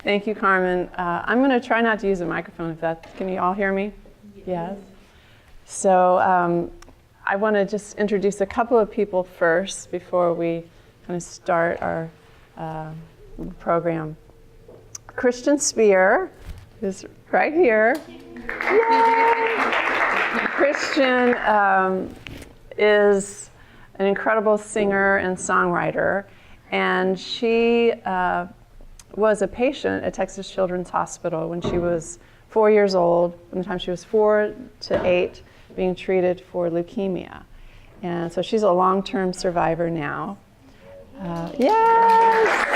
Thank you, Carmen. I'm going to try not to use a microphone. Can you all hear me? Yes. So I want to just introduce a couple of people first before we kind of start our program. Christian Spear is right here. Yay! Christian is an incredible singer and songwriter, and she was a patient at Texas Children's Hospital when she was 4 years old, from the time she was 4 to 8, being treated for leukemia. And so she's a long-term survivor now. Yes!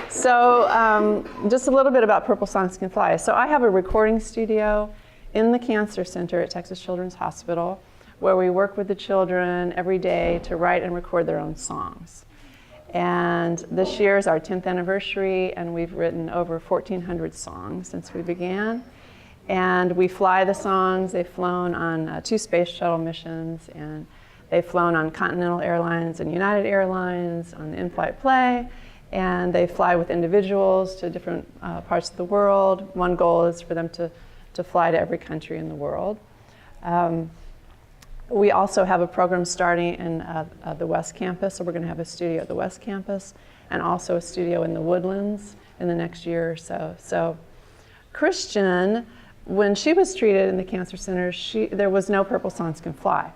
So just a little bit about Purple Songs Can Fly. So I have a recording studio in the Cancer Center at Texas Children's Hospital where we work with the children every day to write and record their own songs. And this year is our 10th anniversary, and we've written over 1,400 songs since we began. And we fly the songs. They've flown on 2 space shuttle missions, and they've flown on Continental Airlines and United Airlines on the in-flight play. And they fly with individuals to different parts of the world. One goal is for them to fly to every country in the world. We also have a program starting in the West Campus, so we're going to have a studio at the West Campus and also a studio in the Woodlands in the next year or so. So Christian, when she was treated in the Cancer Center, there was no Purple Songs Can Fly.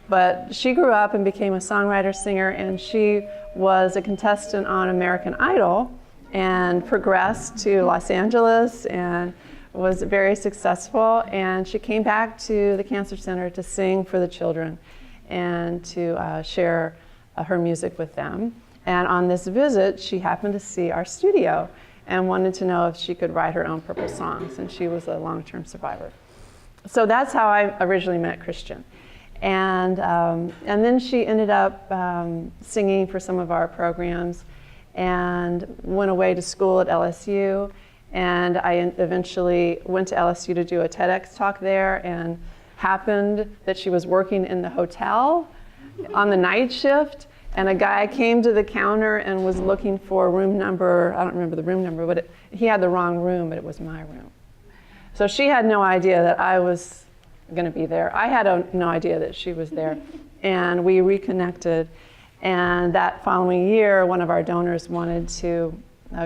But she grew up and became a songwriter, singer, and she was a contestant on American Idol and progressed to Los Angeles and was very successful. And she came back to the Cancer Center to sing for the children and to share her music with them. And on this visit, she happened to see our studio and wanted to know if she could write her own Purple songs, and she was a long-term survivor. So that's how I originally met Christian. And then she ended up singing for some of our programs and went away to school at LSU. And I eventually went to LSU to do a TEDx talk there, and happened that she was working in the hotel on the night shift, and a guy came to the counter and was looking for room number, I don't remember the room number, but he had the wrong room, but it was my room. So she had no idea that I was going to be there. I had no idea that she was there, and we reconnected. And that following year, one of our donors wanted to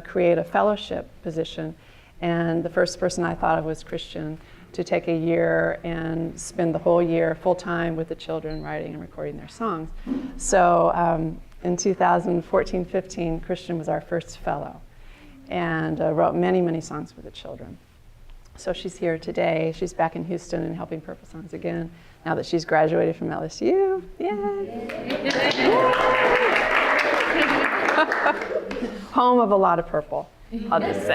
create a fellowship position, and the first person I thought of was Christian, to take a year and spend the whole year full-time with the children, writing and recording their songs. So in 2014-15, Christian was our first fellow, and wrote many, many songs for the children. So she's here today. She's back in Houston and helping Purple Songs again, now that she's graduated from LSU. Yay! Home of a lot of purple, I'll just say.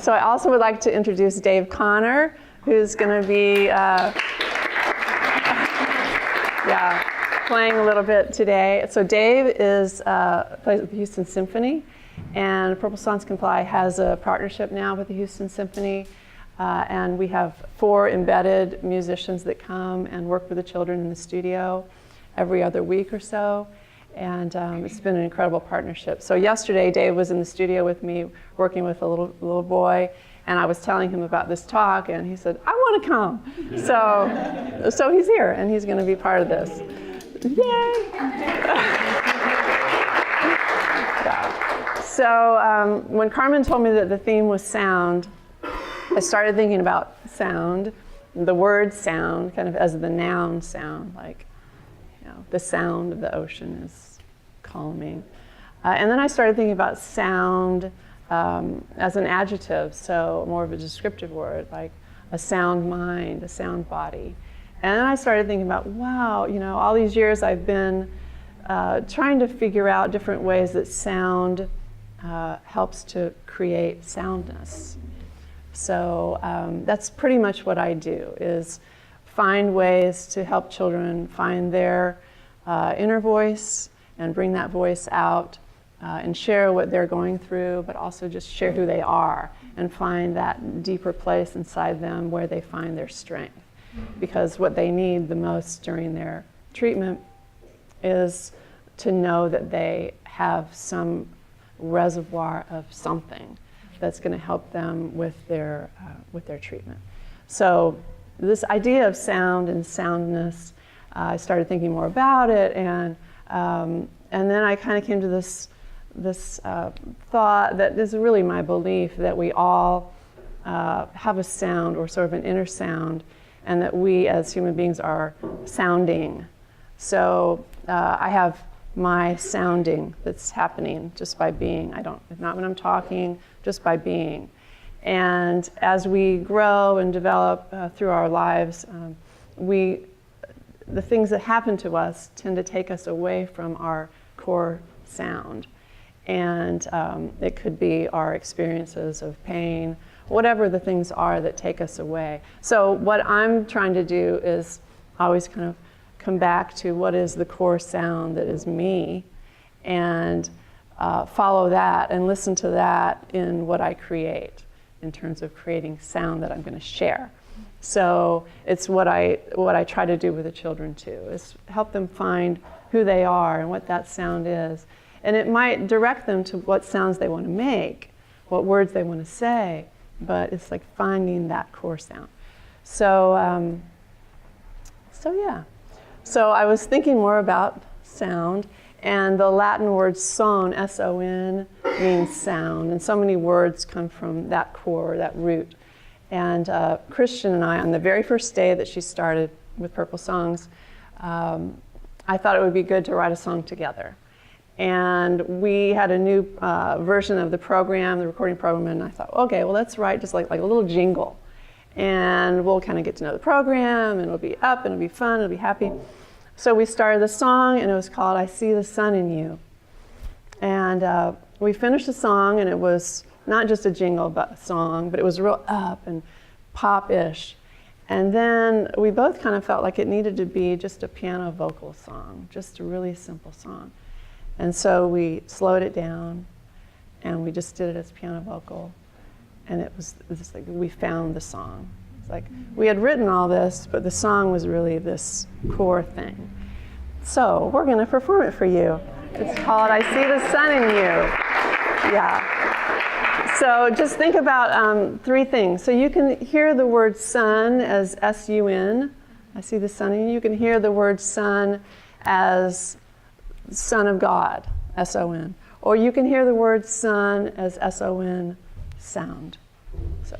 So I also would like to introduce Dave Connor, who's going to be playing a little bit today. So Dave plays with the Houston Symphony, and Purple Songs Can Fly has a partnership now with the Houston Symphony, and we have 4 embedded musicians that come and work with the children in the studio every other week or so. And it's been an incredible partnership. So yesterday, Dave was in the studio with me working with a little boy, and I was telling him about this talk, and he said, I want to come. So he's here, and he's going to be part of this. Yay! So when Carmen told me that the theme was sound, I started thinking about sound, the word sound, kind of as the noun sound, like, the sound of the ocean is calming. And then I started thinking about sound as an adjective, so more of a descriptive word, like a sound mind, a sound body. And then I started thinking about, wow, all these years I've been trying to figure out different ways that sound helps to create soundness. So that's pretty much what I do, is find ways to help children find their inner voice and bring that voice out and share what they're going through, but also just share who they are and find that deeper place inside them where they find their strength. Because what they need the most during their treatment is to know that they have some reservoir of something that's going to help them with their treatment. So this idea of sound and soundness, I started thinking more about it, and then I kind of came to this thought that is really my belief that we all have a sound, or sort of an inner sound, and that we as human beings are sounding. So I have my sounding that's happening just by being. Not when I'm talking, just by being. And as we grow and develop through our lives, the things that happen to us tend to take us away from our core sound. And it could be our experiences of pain, whatever the things are that take us away. So what I'm trying to do is always kind of come back to what is the core sound that is me, and follow that and listen to that in what I create, in terms of creating sound that I'm going to share. So it's what I try to do with the children too, is help them find who they are and what that sound is. And it might direct them to what sounds they want to make, what words they want to say, but it's like finding that core sound. So yeah. So I was thinking more about sound, and the Latin word son, S-O-N, means sound, and so many words come from that core, that root. And Christian and I, on the very first day that she started with Purple Songs, I thought it would be good to write a song together. And we had a new version of the program, the recording program, and I thought, okay, well, let's write just like a little jingle. And we'll kind of get to know the program, and it'll be up, and it'll be fun, it'll be happy. So we started the song, and it was called I See the Sun in You. And we finished the song, and it was not just a jingle but a song, but it was real up and pop-ish. And then we both kind of felt like it needed to be just a piano vocal song, just a really simple song. And so we slowed it down, and we just did it as piano vocal. And it was like we found the song. It's like we had written all this, but the song was really this core thing. So we're going to perform it for you. It's called I See the Sun in You. Yeah. So just think about 3 things. So you can hear the word sun as S-U-N. I see the sun in you. You can hear the word sun as Son of God, S-O-N. Or you can hear the word sun as S-O-N, sound. So.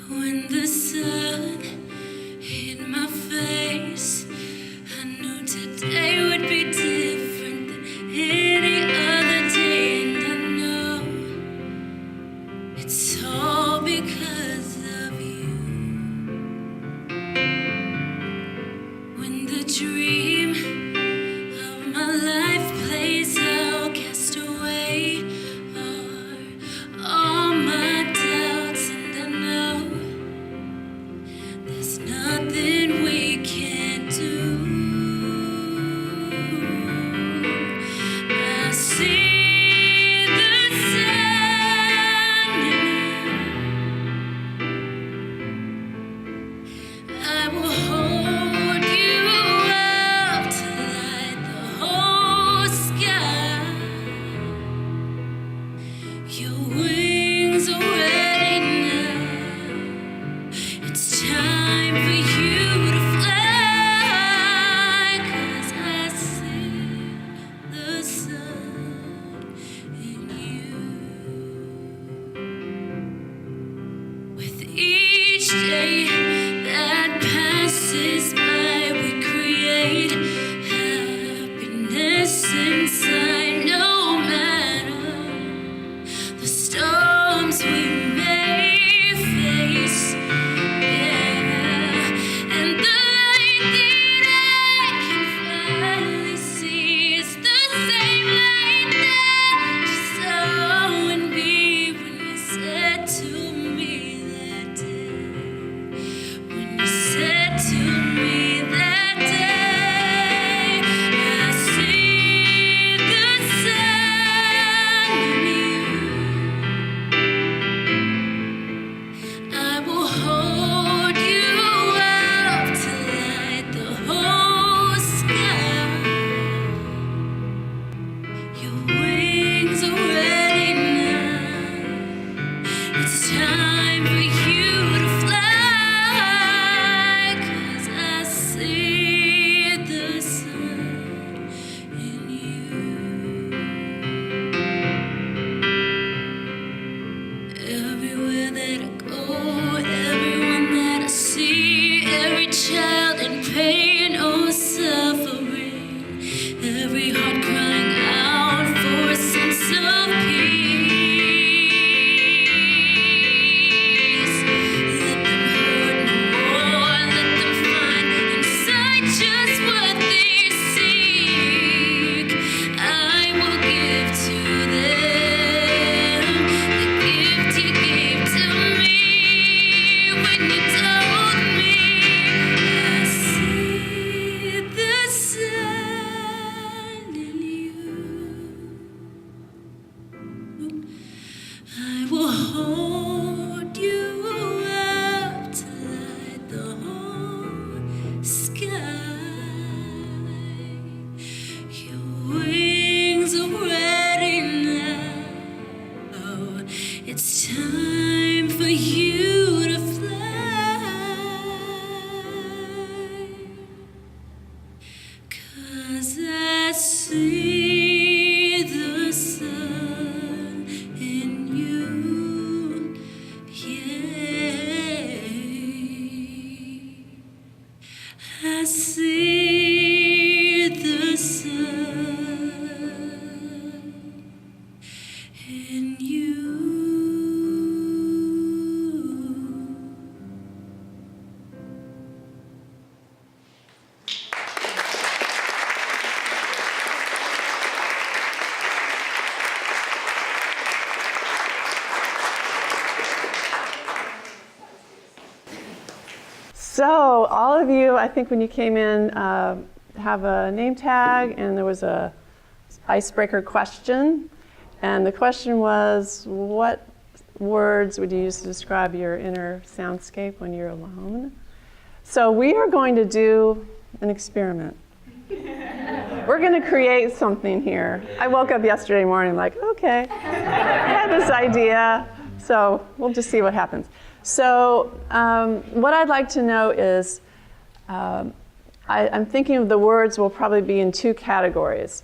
When the sun hit my face, I knew today would be different than any other day, and I know it's all because of you. When the dream of my life plays out, cast away are all my doubts, and I know there's nothing we can't do. I see the sun in you. I will hold you up to light the whole sky. Your wings are ready now. It's time for you to fly, 'cause I see the sun in you. With each day that passes by, we create happiness inside, no matter the storms we may face. And the light that I can finally see is the same light that see the sun in you, yeah. I see the sun in you. So all of you, I think when you came in, have a name tag, and there was a icebreaker question. And the question was, what words would you use to describe your inner soundscape when you're alone? So we are going to do an experiment. We're going to create something here. I woke up yesterday morning like, okay, I had this idea, so we'll just see what happens. So what I'd like to know is, I'm thinking of the words will probably be in two categories.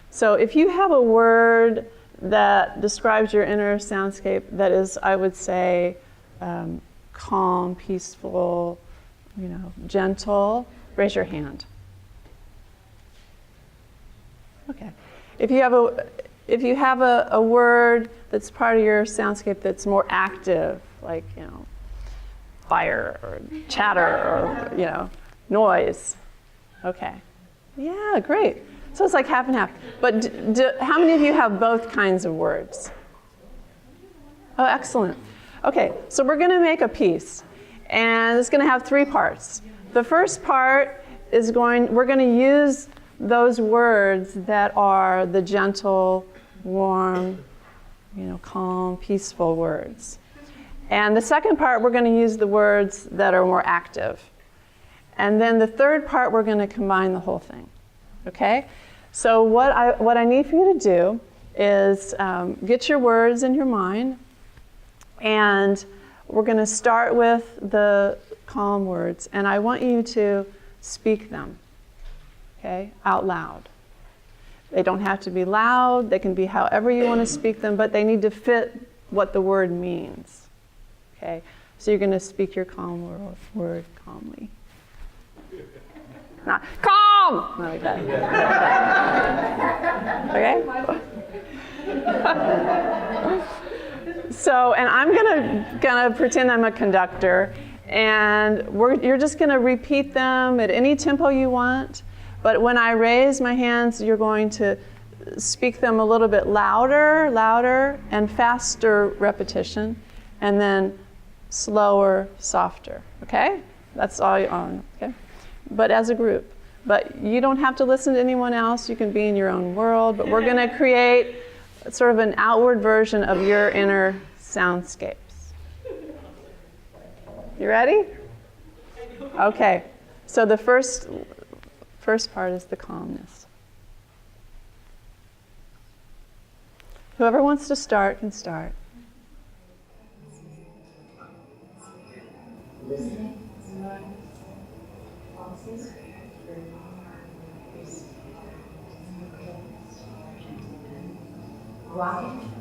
So if you have a word that describes your inner soundscape that is, I would say, calm, peaceful, gentle, raise your hand. Okay. If you have a word that's part of your soundscape that's more active, like fire or chatter or noise. Okay. Yeah, great. So it's like half and half. But how many of you have both kinds of words? Oh, excellent. Okay, so we're going to make a piece, and it's going to have three parts. The first part is we're going to use those words that are the gentle, warm, calm, peaceful words. And the second part, we're going to use the words that are more active. And then the third part, we're going to combine the whole thing. Okay? So what I need for you to do is get your words in your mind, and we're going to start with the calm words, and I want you to speak them, okay, out loud. They don't have to be loud. They can be however you want to speak them, but they need to fit what the word means. Okay, so you're going to speak your calm word calmly. Not calm! Not like that. Okay? So, and I'm gonna pretend I'm a conductor, and you're just gonna repeat them at any tempo you want. But when I raise my hands, you're going to speak them a little bit louder, and faster repetition, and then slower, softer. Okay? That's all you're on. Okay? But as a group. But you don't have to listen to anyone else. You can be in your own world. But we're going to create sort of an outward version of your inner soundscapes. You ready? Okay. So the first part is the calmness. Whoever wants to start can start. Listening. Rocking.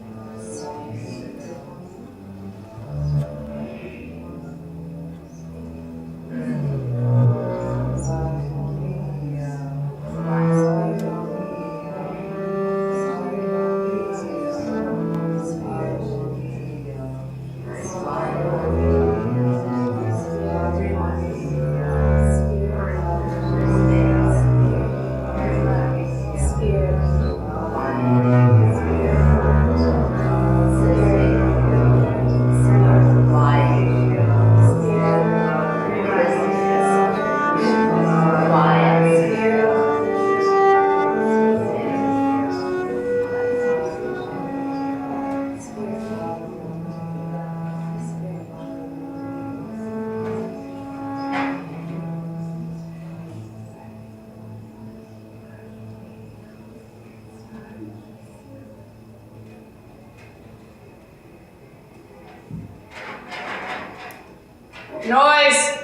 Noise!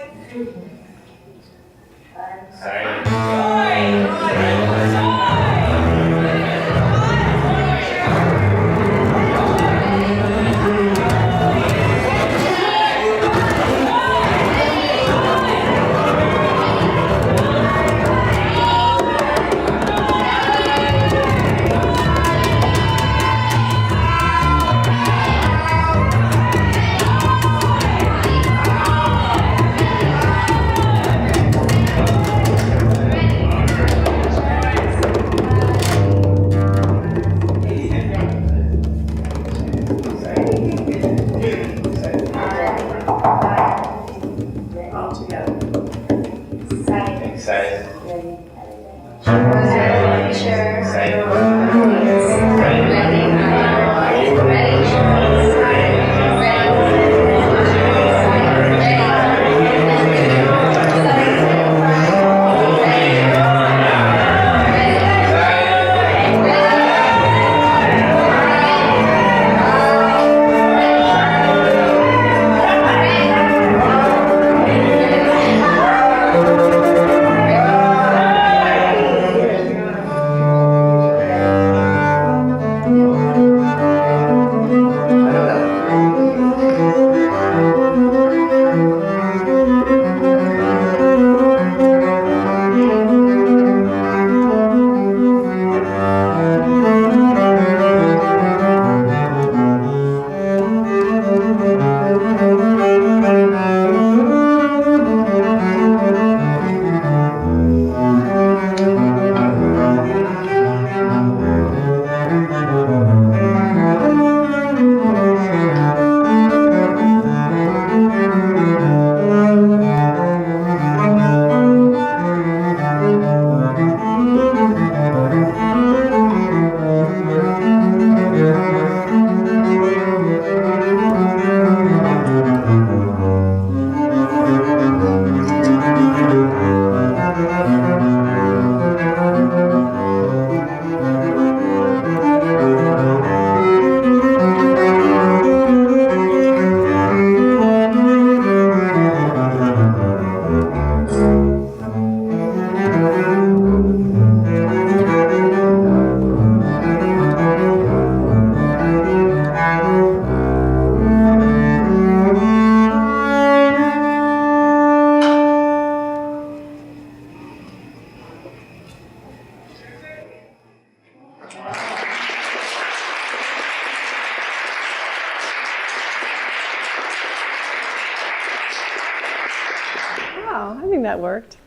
that worked?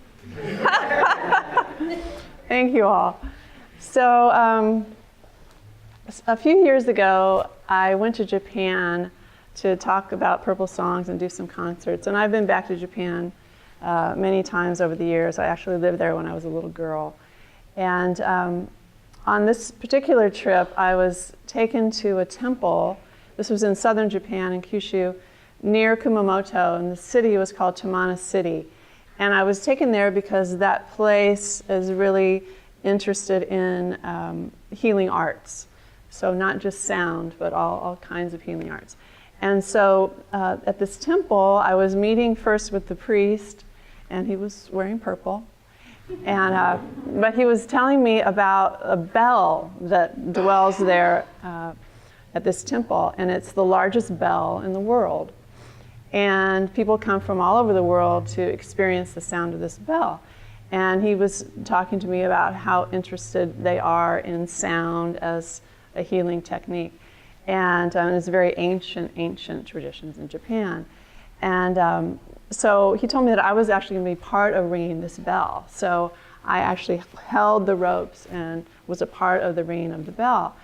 Thank you all. So a few years ago, I went to Japan to talk about Purple songs and do some concerts. And I've been back to Japan many times over the years. I actually lived there when I was a little girl. And on this particular trip, I was taken to a temple. This was in southern Japan, in Kyushu, near Kumamoto, and the city was called Tamana City. And I was taken there because that place is really interested in healing arts. So not just sound, but all kinds of healing arts. And so at this temple, I was meeting first with the priest, and he was wearing purple. And but he was telling me about a bell that dwells there at this temple, and it's the largest bell in the world. And people come from all over the world to experience the sound of this bell. And he was talking to me about how interested they are in sound as a healing technique. And it's very ancient traditions in Japan. And so he told me that I was actually going to be part of ringing this bell. So I actually held the ropes and was a part of the ringing of the bell.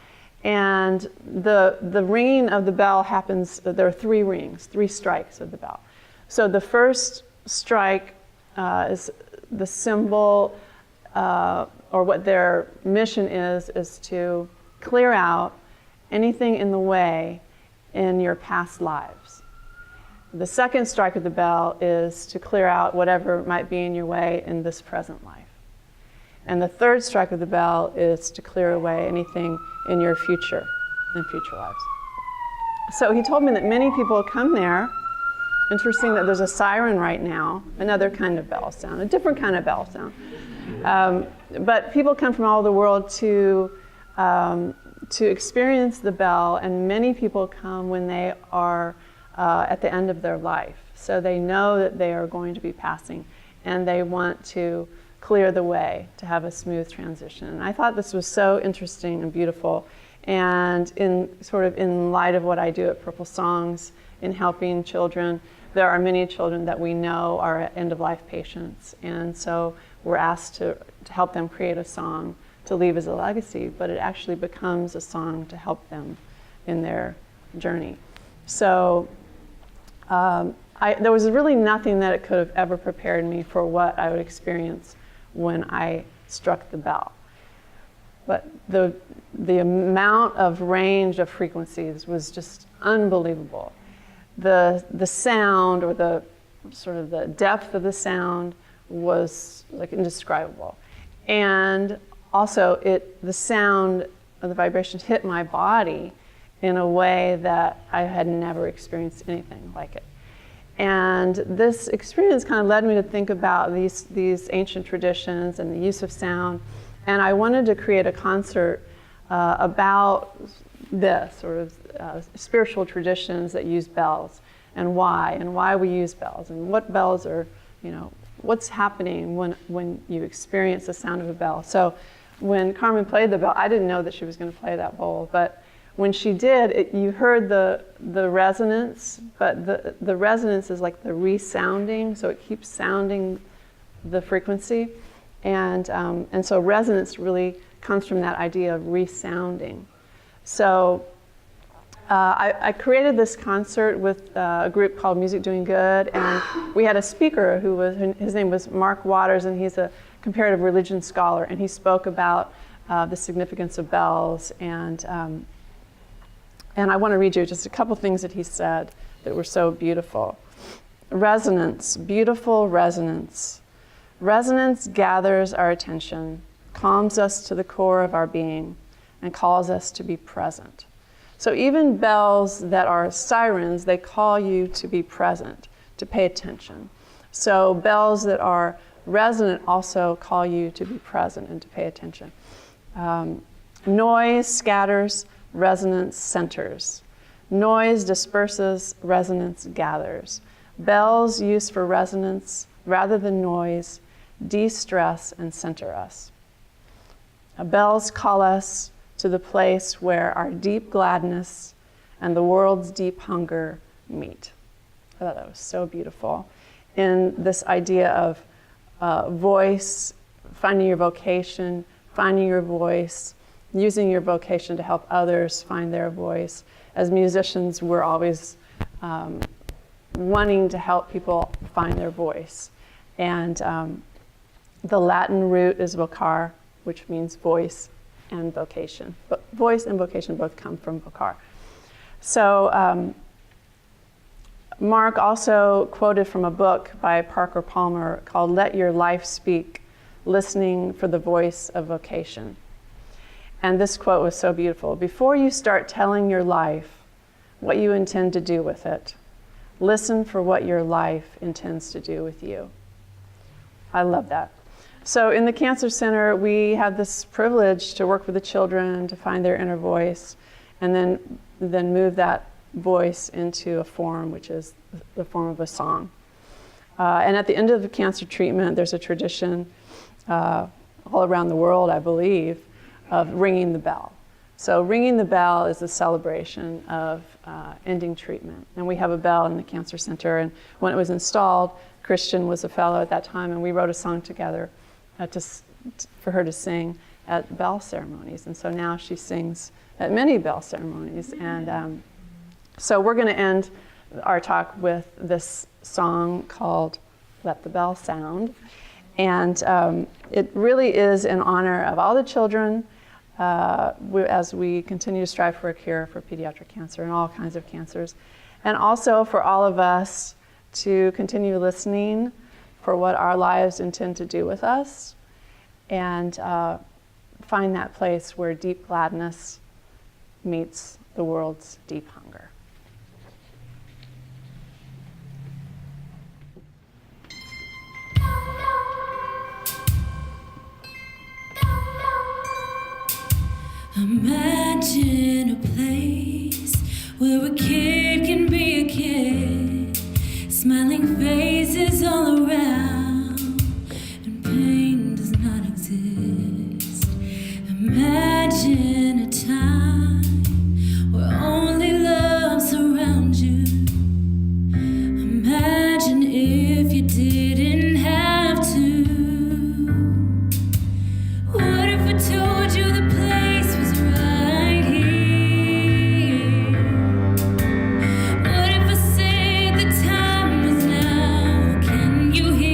And the ringing of the bell happens, there are 3 rings, 3 strikes of the bell. So the first strike is the symbol, or what their mission is to clear out anything in the way in your past lives. The second strike of the bell is to clear out whatever might be in your way in this present life. And the third strike of the bell is to clear away anything in your future, in future lives. So he told me that many people come there. Interesting that there's a siren right now, another kind of bell sound, a different kind of bell sound. But people come from all over the world to experience the bell, and many people come when they are at the end of their life. So they know that they are going to be passing, and they want to clear the way to have a smooth transition. And I thought this was so interesting and beautiful. And in light of what I do at Purple Songs in helping children, there are many children that we know are end-of-life patients. And so we're asked to help them create a song to leave as a legacy, but it actually becomes a song to help them in their journey. So there was really nothing that it could have ever prepared me for what I would experience when I struck the bell. But the amount of range of frequencies was just unbelievable. The sound, or the sort of the depth of the sound, was like indescribable. And also the sound of the vibration hit my body in a way that I had never experienced anything like it. And this experience kind of led me to think about these ancient traditions and the use of sound. And I wanted to create a concert about this, sort of spiritual traditions that use bells, and why we use bells, and what bells are, what's happening when you experience the sound of a bell. So when Carmen played the bell, I didn't know that she was going to play that bowl, but when she did, you heard the resonance, but the resonance is like the resounding, so it keeps sounding the frequency. And so resonance really comes from that idea of resounding. So I created this concert with a group called Music Doing Good, and we had a speaker his name was Mark Waters, and he's a comparative religion scholar, and he spoke about the significance of bells. And I want to read you just a couple things that he said that were so beautiful. Resonance, beautiful resonance. Resonance gathers our attention, calms us to the core of our being, and calls us to be present. So even bells that are sirens, they call you to be present, to pay attention. So bells that are resonant also call you to be present and to pay attention. Noise scatters, resonance centers. Noise disperses, resonance gathers. Bells used for resonance rather than noise de-stress and center us. Bells call us to the place where our deep gladness and the world's deep hunger meet. I thought that was so beautiful. In this idea of voice, finding your vocation, finding your voice, using your vocation to help others find their voice. As musicians, we're always wanting to help people find their voice. And the Latin root is vocar, which means voice and vocation. But voice and vocation both come from vocar. So Mark also quoted from a book by Parker Palmer called Let Your Life Speak, Listening for the Voice of Vocation. And this quote was so beautiful. Before you start telling your life what you intend to do with it, listen for what your life intends to do with you. I love that. So in the Cancer Center, we have this privilege to work with the children to find their inner voice and then move that voice into a form, which is the form of a song. And at the end of the cancer treatment, there's a tradition all around the world, I believe, of ringing the bell. So ringing the bell is a celebration of ending treatment. And we have a bell in the Cancer Center. And when it was installed, Christian was a fellow at that time, and we wrote a song together for her to sing at bell ceremonies. And so now she sings at many bell ceremonies. And so we're going to end our talk with this song called Let the Bell Sound. And it really is in honor of all the children as we continue to strive for a cure for pediatric cancer and all kinds of cancers. And also for all of us to continue listening for what our lives intend to do with us, and find that place where deep gladness meets the world's deep hunger. Imagine a place where a kid can be a kid, smiling faces all around, and pain does not exist. Imagine a time where only love surrounds you. Imagine if you didn't have to. What if I told you the place was right here? What if I said the time was now? Can you hear?